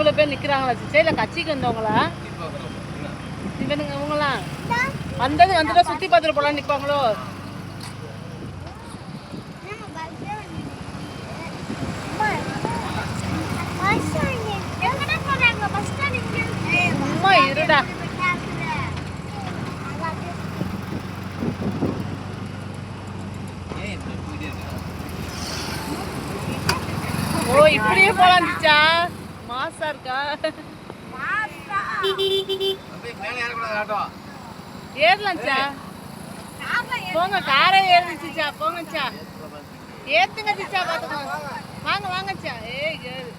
இவ்வளோ பேர் நிற்கிறாங்களா சிச்சா? இல்லை கட்சிக்கு வந்தவங்களா? இவனுங்க இவங்களாம் வந்துட்டு சுற்றி பார்த்துட்டு போகலான்னு நிற்பாங்களோ? அம்மா இருடா. ஓ இப்படியே போலாம் சிச்சா. மாசா இருக்கா? ஏறலாம்ச்சா? போங்க காரே ஏறுச்சுச்சா. போங்கச்சா ஏத்துங்க சிச்சா. பார்த்துக்கோங்க. வாங்க வாங்கச்சா. ஏய் ஏறு.